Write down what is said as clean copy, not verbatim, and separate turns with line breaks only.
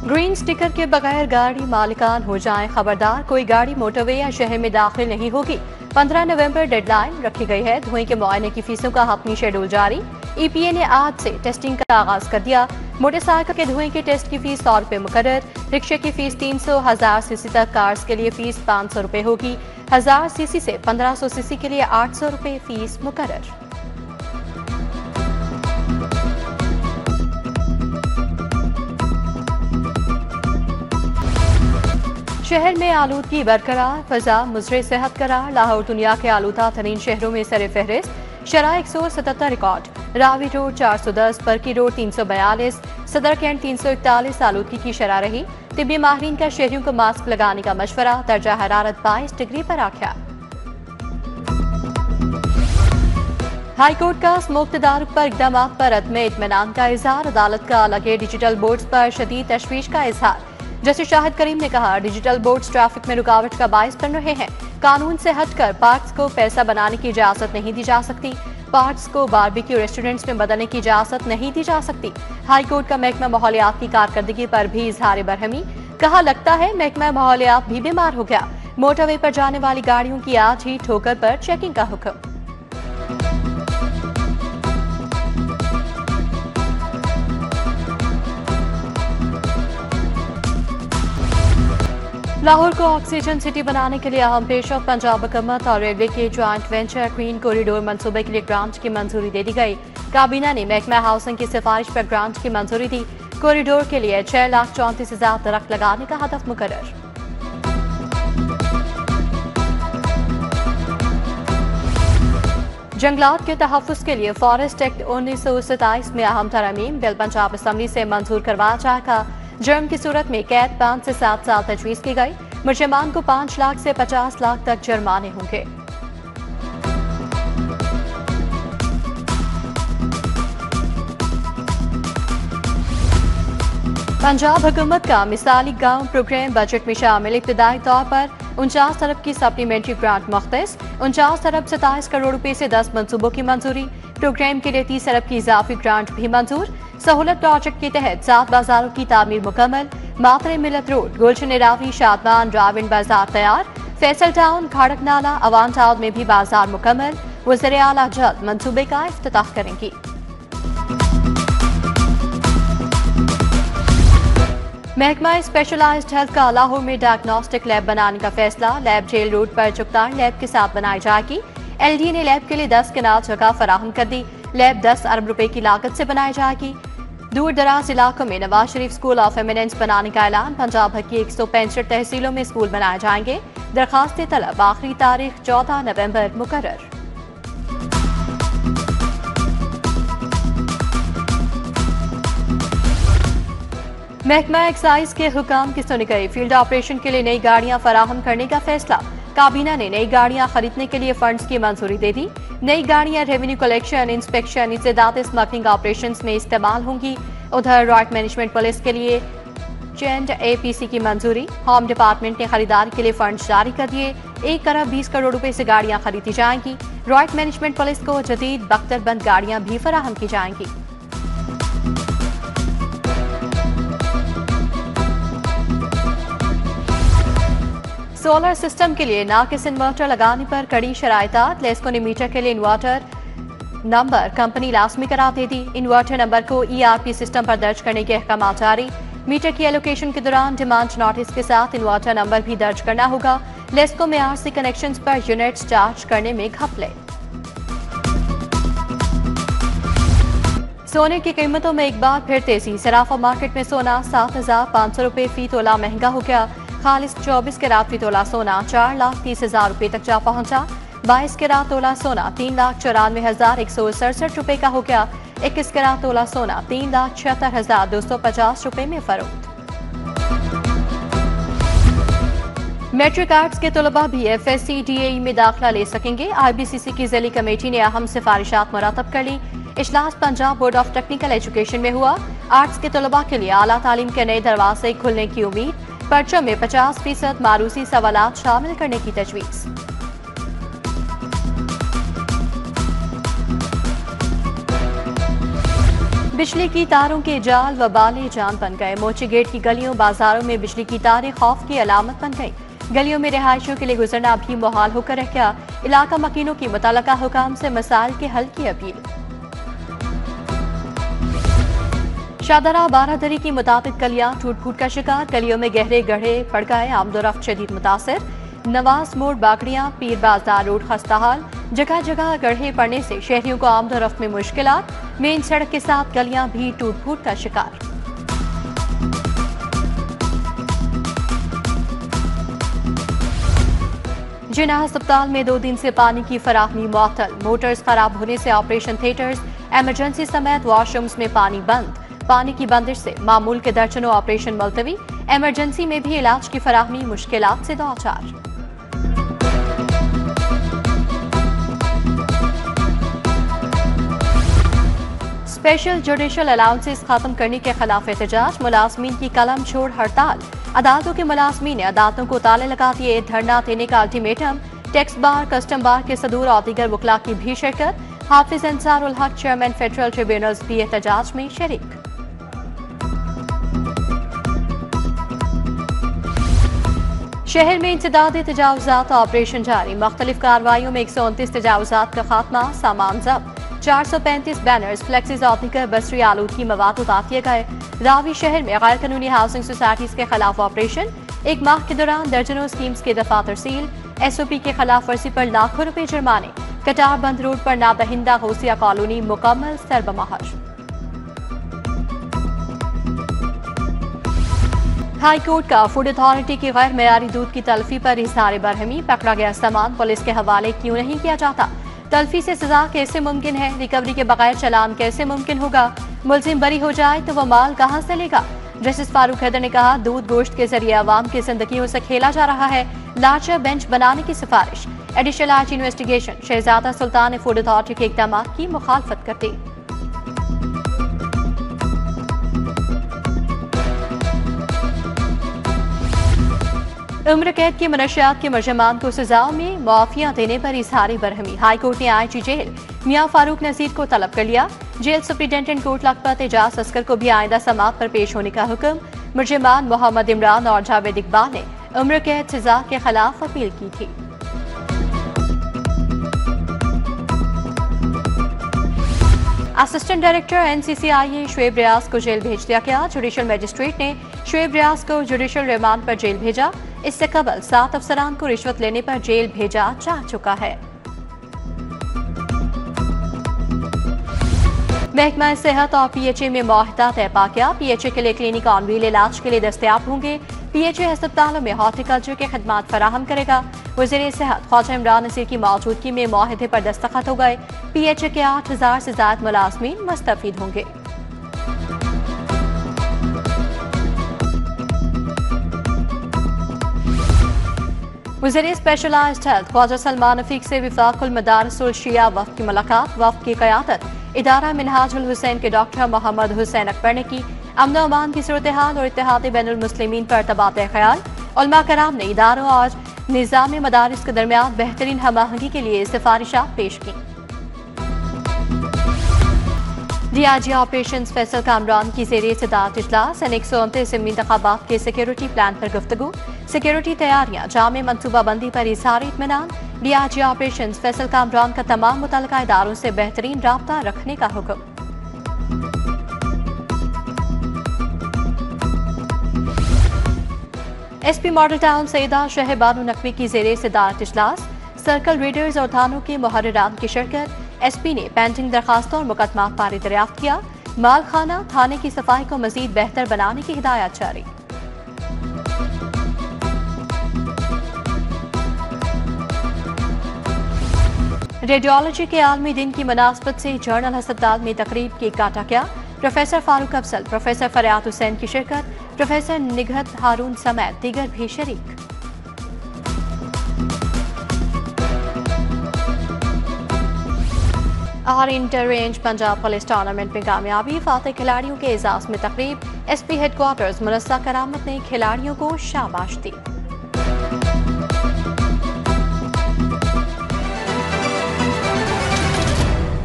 Green sticker के बगैर गाड़ी मालिकान हो जाएं खबरदार, कोई गाड़ी मोटरवे या शहर में दाखिल नहीं होगी। 15 नवंबर डेडलाइन रखी गई है। धुएं के मुआयने की फीसों का हतमी शेड्यूल जारी। EPA ने आज से टेस्टिंग का आगाज कर दिया। मोटरसाइकिल के धुएं के टेस्ट की फीस 100 रुपए मुकर्रर। रिक्शे की फीस 300, 1000 सीसी तक कार्स के लिए फीस 500 रुपए होगी। 1000 सीसी से 1500 सीसी के लिए 800 रुपए फीस मुकर्रर। शहर में आलूदगी बरकरार, फजा मुजरे सेहत करार। लाहौर दुनिया के आलूदा तरीन शहरों में सरे फहरिस्त। शराह 177 रिकॉर्ड। रावी रोड 410, बरकी रोड 342, सदर कैंट 341 आलूदगी की शरह रही। तिब्बी माहिरीन का शहरियों को मास्क लगाने का मशवरा। दर्जा हरारत 22 डिग्री पर आख्या। हाईकोर्ट का स्मोक तदारुक पर इकदाम पर अदम इत्मीनान का इजहार। अदालत का लगे डिजिटल बोर्ड्स पर शदीद तशवीश का इजहार। जस्टिस शाहिद करीम ने कहा, डिजिटल बोर्ड्स ट्रैफिक में रुकावट का बायस बन रहे हैं। कानून से हटकर पार्क्स को पैसा बनाने की इजाजत नहीं दी जा सकती। पार्क्स को बारबेक्यू रेस्टोरेंट्स में बदलने की इजाजत नहीं दी जा सकती। हाईकोर्ट का महकमा माहौलियात की कारकर्दगी पर भी इजहार बरहमी। कहा, लगता है महकमा माहौलियात भी बीमार हो गया। मोटरवे पर जाने वाली गाड़ियों की आज ही ठोकर पर चेकिंग का हुक्म। लाहौर को ऑक्सीजन सिटी बनाने के लिए अहम पेशरफ। पंजाब हुकूमत और रेलवे के ज्वाइंट वेंचर क्वीन कॉरिडोर मंसूबे के लिए ग्रांट की मंजूरी दे दी गई। काबीना ने महकमा हाउसिंग की सिफारिश पर ग्रांट की मंजूरी दी। कॉरिडोर के लिए 6,34,000 दरख्त लगाने का हदफ मुकर्रर। जंगलात के तहफ़्फ़ुज़ के लिए फॉरेस्ट एक्ट 1927 में अहम तरमीम बिल पंजाब असम्बली से मंजूर करवाया जाएगा। जुर्म की सूरत में कैद 5 से 7 साल तजवीज़ की गई। मुलज़िमान को 5 लाख से 50 लाख तक जुर्माने होंगे। पंजाब हुकूमत का मिसाली गांव प्रोग्राम बजट में शामिल। इब्तदाई तौर पर 49 अरब की सप्लीमेंट्री ग्रांट मुख्तस। 49 अरब 27 करोड़ रुपए से 10 मंसूबों की मंजूरी। प्रोग्राम के लिए 30 अरब की इजाफी ग्रांट भी मंजूर। सहूलत प्रोजेक्ट के तहत 7 बाजारों की तामीर मुकम्मल। मातरे मिलत रोड, गुलशन रावी, शादमान, राविन बाजार तैयार। फैसल टाउन, खाड़क नाला, अवान टाउन में भी बाजार मुकम्मल। वज़ीर आला जल्द मंसूबे का इफ्तिताह करेंगी। महकमा स्पेशलाइज्ड हेल्थ का लाहौर में डायग्नोस्टिक लैब बनाने का फैसला। लैब जेल रोड पर चुगतार लैब के साथ बनाई जाएगी। LD ने लैब के लिए 10 कनाल जगह फराहम कर दी। लैब 10 अरब रुपए की लागत से बनाई जाएगी। दूर दराज इलाकों में Nawaz Sharif school of eminence बनाने का ऐलान। पंजाब भर की 165 तहसीलों में स्कूल बनाए जाएंगे। दरखास्त तलब आखिरी तारीख 14 नवंबर मुकर्रर। महकमा एक्साइज के हुकाम की सुनी गई। फील्ड ऑपरेशन के लिए नई गाड़ियां फराहम करने का फैसला। काबीना ने नई गाड़ियां खरीदने के लिए फंड्स की मंजूरी दे दी। नई गाड़ियां रेवेन्यू कलेक्शन, इंस्पेक्शन, इंसदाद स्मगलिंग ऑपरेशंस में इस्तेमाल होंगी। उधर रॉयट मैनेजमेंट पुलिस के लिए चेंड APC की मंजूरी। होम डिपार्टमेंट ने खरीदारी के लिए फंड्स जारी कर दिए। 1 अरब 20 करोड़ रुपए से गाड़ियां खरीदी जाएंगी। रॉयट मैनेजमेंट पुलिस को जदीद बख्तरबंद गाड़ियां भी फराहम की जाएंगी। सोलर सिस्टम के लिए नाकिस इन्वर्टर लगाने पर कड़ी शराइतात। लेस्को ने मीटर के लिए इन्वर्टर नंबर कंपनी लाजमी करार दे दी। इन्वर्टर नंबर को ERP सिस्टम पर दर्ज करने के अहकाम जारी। मीटर की एलोकेशन के दौरान डिमांड नोटिस के साथ इन्वर्टर नंबर भी दर्ज करना होगा। लेस्को में RC कनेक्शंस पर यूनिट्स चार्ज करने में घपले। सोने की कीमतों में एक बार फिर तेजी। सराफा मार्केट में सोना 7,500 रुपए फी तोला महंगा हो गया। खालिस 24 कैरेट फी तोला सोना 4,30,000 रुपए तक जा पहुंचा। 22 कैरेट तोला सोना 3,94,167 रुपए का हो गया। 21 कैरेट तोला सोना 3,76,250 रुपए में फरोख्त। मैट्रिक आर्ट्स के तलबा भी FSC DAE में दाखिला ले सकेंगे। IBCC की ज़िली कमेटी ने अहम सिफारिशात मुरतब कर ली। इजलास Punjab board of technical education में हुआ। आर्ट्स के तलबा के लिए आला तालीम के नए दरवाजे खुलने की उम्मीद। पर्चों में 50% मारूसी सवालात शामिल करने की तजवीज़। बिजली की तारों के जाल व बाले जान बन गए। मोची गेट की गलियों बाजारों में बिजली की तारें खौफ की अलामत बन गई। गलियों में रिहायशियों के लिए गुजरना भी मुहाल होकर रह गया। इलाका मकीनों की मुतल्लका हुकाम से मसाइल के हल की अपील। शाहदरा बारादरी की मुताबिक गलियां टूट फूट का शिकार। गलियों में गहरे गड्ढे पड़ गए। आमदोरफ्त शदीद मुतासर। नवाज मोड़, बागड़ियां, पीर बाजार रोड खस्ताहाल। जगह जगह गड्ढे पड़ने से शहरियों को आमदोरफ्त में मुश्किलात। मेन सड़क के साथ गलियां भी टूट फूट का शिकार। जिन्ना अस्पताल में 2 दिन से पानी की फराहमी मुअत्तल। मोटर्स खराब होने से ऑपरेशन थिएटर्स, इमरजेंसी समेत वॉशरूम्स में पानी बंद। पानी की बंदिश से मामूल के दर्जनों ऑपरेशन मुलतवी। इमरजेंसी में भी इलाज की फराहमी मुश्किलात से दो-चार। स्पेशल जुडिशल अलाउंसेस खत्म करने के खिलाफ एहतजाज। मुलाजमीन की कलम छोड़ हड़ताल। अदालतों के मुलाजमीन ने अदालतों को ताले लगा दिए। धरना देने का अल्टीमेटम। टैक्स बार, कस्टम बार के सदूर और दीगर वकला की भी शिरकत। हाफिज अंसारुल हक, चेयरमैन फेडरल ट्रिब्यूनल्स भी एहतजाज में शरीक। शहर में इंसदाद तजावुजात ऑपरेशन जारी। मुख्तलिफ कार्रवाइयों में 129 तजावुजात का खात्मा। सामान जब्त। 435 बैनर्स, फ्लेक्सिस और दीगर बसरी आलूदगी मवाद उतार दिए गए। रावी शहर में गैर कानूनी हाउसिंग सोसाइटीज के खिलाफ ऑपरेशन। 1 माह के दौरान दर्जनों स्कीम्स के दफा तरसील। SOP के खिलाफ वर्जी पर लाखों रुपए जुर्माने। कटार बंद रोड पर नादहिंदा गौसिया कॉलोनी मुकम्मल सरबमहर। हाई कोर्ट का फूड अथॉरिटी की गैर मयारी दूध की तलफी पर इजहार बरहमी। पकड़ा गया सामान पुलिस के हवाले क्यों नहीं किया जाता? तलफी से सजा कैसे मुमकिन है? रिकवरी के बगैर चलान कैसे मुमकिन होगा? मुलजिम बरी हो जाए तो वह माल कहां से लेगा? जस्टिस फारूक हैदर ने कहा, दूध गोश्त के जरिए अवाम की जिंदगियों से खेला जा रहा है। लार्जर बेंच बनाने की सिफारिश। एडिशनल आर्च इन्वेस्टिगेशन। शहजादा सुल्तान ने फूड अथॉरिटी के इकदाम की मुखालफत कर दी। उम्र कैद की मनशियात के मुलजमान को सजाओं में मुआफिया देने पर इजहार बरहमी। हाई कोर्ट ने IG जेल मियां फारूक नजीर को तलब कर लिया। जेल सुप्रिंटेंडेंट कोर्ट लखपत एजाज अस्कर को भी आइंदा समात पर पेश होने का हुक्म। मुलजमान मोहम्मद इमरान और जावेद इकबाल ने उम्र कैद सजा के खिलाफ अपील की थी। असिस्टेंट डायरेक्टर NCCIA शुएब रियाज को जेल भेज दिया गया। जुडिशल मजिस्ट्रेट ने शुएब रियाज को जुडिशल रिमांड पर जेल भेजा। इससे कबल 7 अफसरान को रिश्वत लेने पर जेल भेजा जा चुका है। महकमा सेहत और PHA में मुआहदा तय पा गया। PHA के लिए क्लिनिक ऑन व्हील इलाज के लिए दस्तयाब होंगे। PHA अस्पतालों में हॉर्टिकल्चर के खदमात फराहम करेगा। वज़ीर सेहत ख्वाजा इमरान नसीर की मौजूदगी में मुआहदे पर दस्तखत हो गए। PHA के 8000 से ज्यादा मुलाजमीन मुस्तफीद होंगे। वज़ीर स्पेशलाइज्ड हेल्थ ख्वाजा सलमान रफीक से वफाकुल मदारिसुल शिया वफ़द की मुलाकात। वफ़द की क़यादत इदारा मिनहाजुल हुसैन के डॉक्टर मोहम्मद हुसैन अकबर ने की। अमन अमान की सूरत हाल और इत्तेहाद बैनुल मुस्लिमीन पर तबादला ख्याल। उलमा कराम ने इदारों और निज़ाम मदारिस के दरमियान बेहतरीन हमाहंगी के लिए सिफारिशात पेश की। DIG ऑपरेशन फैसल कामरान की ज़ेरे सदारत इजलास। 129 इंतखाबात के सिक्योरिटी प्लान पर गुफ्तगू। सिक्योरिटी तैयारियां, जामे मनसूबाबंदी पर इजहार इत्मीनान। DIG ऑपरेशन फैसल कामरान का तमाम मुतल्लिका इदारों से बेहतरीन राब्ता रखने का हुक्म। SP मॉडल टाउन सईदा शहर बानो नकवी की ज़ेरे सदारत इजलास। सर्कल रीडर्स और थानों के मुहर्रिरान की शिरकत। SP ने पेंडिंग दरखास्तों और मुकदमा पारी दरियाफ्त किया। माल खाना थाने की सफाई को मजीद बेहतर बनाने की हिदायत जारी। रेडियोलॉजी के आलमी दिन की मुनासबत से जर्नल अस्पताल में तकरीब केक काटा गया। प्रोफेसर फारूक अफजल, प्रोफेसर फरियाद हुसैन की शिरकत। प्रोफेसर निगहत हारून समेत दीगर भी शरीक। और inter range Punjab police tournament में कामयाबी। फातेह खिलाड़ियों के एजाज में तकरीब। SP हेडक्वार्टर्स मुनस्सा करामत ने खिलाड़ियों को शाबाश दी।